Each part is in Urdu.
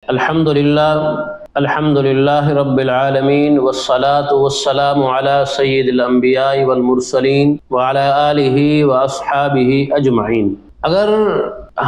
الحمدللہ رب العالمین والصلاة والسلام علی سید الانبیاء والمرسلین وعلی آلہ واصحابہ اجمعین۔ اگر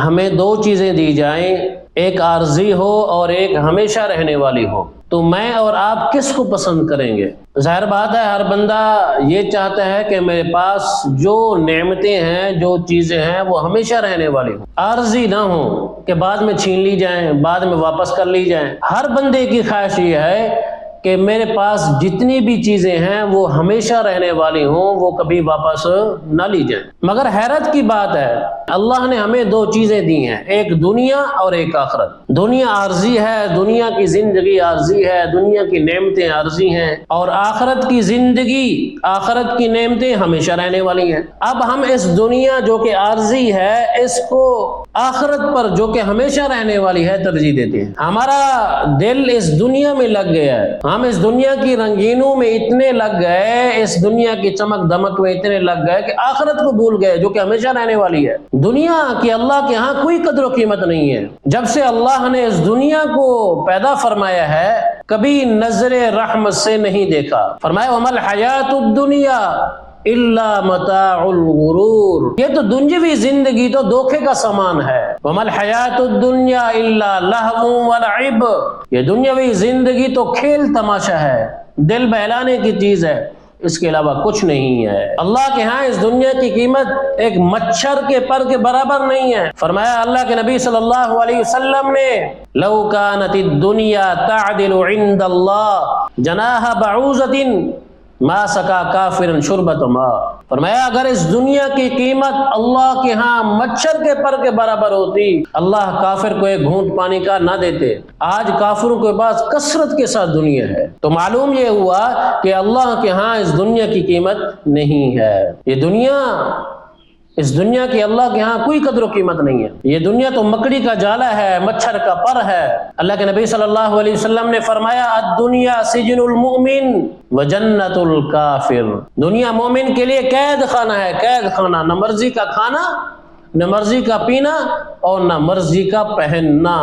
ہمیں دو چیزیں دی جائیں، ایک عارضی ہو اور ایک ہمیشہ رہنے والی ہو، تو میں اور آپ کس کو پسند کریں گے؟ ظاہر بات ہے ہر بندہ یہ چاہتا ہے کہ میرے پاس جو نعمتیں ہیں، جو چیزیں ہیں، وہ ہمیشہ رہنے والی ہوں، عارضی نہ ہوں کہ بعد میں چھین لی جائیں، بعد میں واپس کر لی جائیں۔ ہر بندے کی خواہش یہ ہے کہ میرے پاس جتنی بھی چیزیں ہیں وہ ہمیشہ رہنے والی ہوں، وہ کبھی واپس نہ لی جائیں۔ مگر حیرت کی بات ہے، اللہ نے ہمیں دو چیزیں دی ہیں، ایک دنیا اور ایک آخرت۔ دنیا عارضی ہے، دنیا کی زندگی عارضی ہے، دنیا کی نعمتیں عارضی ہیں، اور آخرت کی زندگی، آخرت کی نعمتیں ہمیشہ رہنے والی ہیں۔ اب ہم اس دنیا جو کہ عارضی ہے، اس کو آخرت پر جو کہ ہمیشہ رہنے والی ہے ترجیح دیتے ہیں۔ ہمارا دل اس دنیا میں لگ گیا ہے، ہم اس دنیا کی رنگینوں میں اتنے لگ گئے، اس دنیا کی چمک دمک میں اتنے لگ گئے کہ آخرت کو بھول گئے جو کہ ہمیشہ رہنے والی ہے۔ دنیا کی اللہ کے ہاں کوئی قدر و قیمت نہیں ہے۔ جب سے اللہ نے اس دنیا کو پیدا فرمایا ہے، کبھی نظر رحمت سے نہیں دیکھا۔ فرمایا وَمَا الْحَيَاةُ الدُّنْيَا إِلَّا مَتَاعُ الْغُرُورِ، یہ تو دنیاوی زندگی تو دھوکے کا سامان ہے۔ وَمَا الْحَيَاةُ الدُّنْيَا إِلَّا لَهْوٌ وَلَعِبٌ، یہ دنیاوی زندگی تو کھیل تماشا ہے، دل بہلانے کی چیز ہے، اس کے علاوہ کچھ نہیں ہے۔ اللہ کے ہاں اس دنیا کی قیمت ایک مچھر کے پر کے برابر نہیں ہے۔ فرمایا اللہ کے نبی صلی اللہ علیہ وسلم نے لو كانت الدنيا تعدل عند الله جناح بعوضة ما سقى کافرا شربة ماء، فرمایا اگر اس دنیا کی قیمت اللہ کے ہاں مچھر کے پر کے برابر ہوتی، اللہ کافر کو ایک گھونٹ پانی کا نہ دیتے۔ آج کافروں کے پاس کثرت کے ساتھ دنیا ہے، تو معلوم یہ ہوا کہ اللہ کے ہاں اس دنیا کی قیمت نہیں ہے۔ یہ دنیا، اس دنیا کی اللہ کے ہاں کوئی قدر و قیمت نہیں ہے۔ یہ دنیا تو مکڑی کا جالا ہے، مچھر کا پر ہے۔ اللہ کے نبی صلی اللہ علیہ وسلم نے فرمایا الدنیا سجن المؤمن وجنت الکافر، دنیا مومن کے لیے قید خانہ ہے، قید خانہ، نہ مرضی کا کھانا، نہ مرضی کا پینا، اور نہ مرضی کا پہننا۔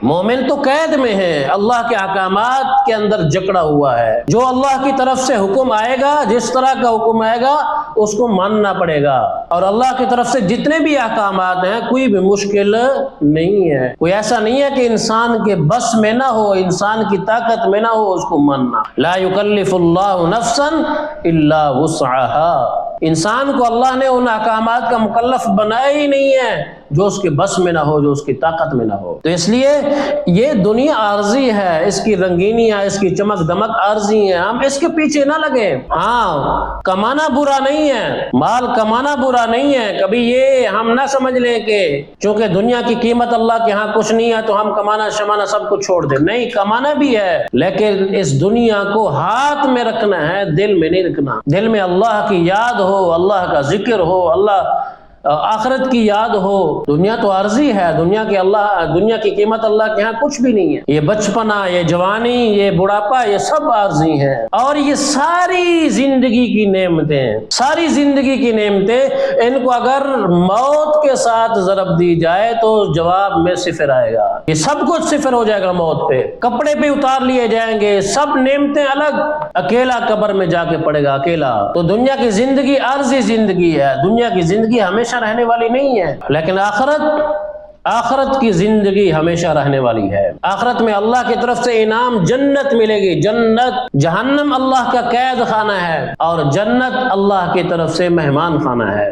مومن تو قید میں ہے، اللہ کے احکامات کے اندر جکڑا ہوا ہے۔ جو اللہ کی طرف سے حکم آئے گا، جس طرح کا حکم آئے گا اس کو ماننا پڑے گا، اور اللہ کی طرف سے جتنے بھی احکامات ہیں کوئی بھی مشکل نہیں ہے، کوئی ایسا نہیں ہے کہ انسان کے بس میں نہ ہو، انسان کی طاقت میں نہ ہو اس کو ماننا۔ لا یکلف اللہ نفسا الا وسعها، انسان کو اللہ نے ان احکامات کا مکلف بنایا ہی نہیں ہے جو اس کے بس میں نہ ہو، جو اس کی طاقت میں نہ ہو۔ تو اس لیے یہ دنیا عارضی ہے، اس کی رنگینیاں، اس کی چمک دمک عارضی ہیں، ہم اس کے پیچھے نہ لگیں۔ ہاں کمانا برا نہیں ہے، مال کمانا برا نہیں ہے، کبھی یہ ہم نہ سمجھ لیں کہ چونکہ دنیا کی قیمت اللہ کے ہاں کچھ نہیں ہے تو ہم کمانا شمانا سب کچھ چھوڑ دیں۔ نہیں، کمانا بھی ہے، لیکن اس دنیا کو ہاتھ میں رکھنا ہے، دل میں نہیں رکھنا۔ دل میں اللہ کی یاد ہو، اللہ کا ذکر ہو، اللہ آخرت کی یاد ہو۔ دنیا تو عارضی ہے، دنیا کی قیمت اللہ کے ہاں کچھ بھی نہیں ہے۔ یہ بچپنا، یہ جوانی، یہ بڑھاپا، یہ سب عارضی ہیں، اور یہ ساری زندگی کی نعمتیں، ساری زندگی کی نعمتیں، ان کو اگر موت کے ساتھ ضرب دی جائے تو جواب میں صفر آئے گا۔ یہ سب کچھ صفر ہو جائے گا موت پہ، کپڑے پہ اتار لیے جائیں گے، سب نعمتیں الگ، اکیلا قبر میں جا کے پڑے گا، اکیلا۔ تو دنیا کی زندگی عارضی زندگی ہے، دنیا کی زندگی ہمیشہ رہنے والی نہیں ہے، لیکن آخرت کی زندگی ہمیشہ رہنے والی ہے۔ آخرت میں اللہ کی طرف سے انعام جنت ملے گی، جنت۔ جہنم اللہ کا قید خانہ ہے، اور جنت اللہ کی طرف سے مہمان خانہ ہے۔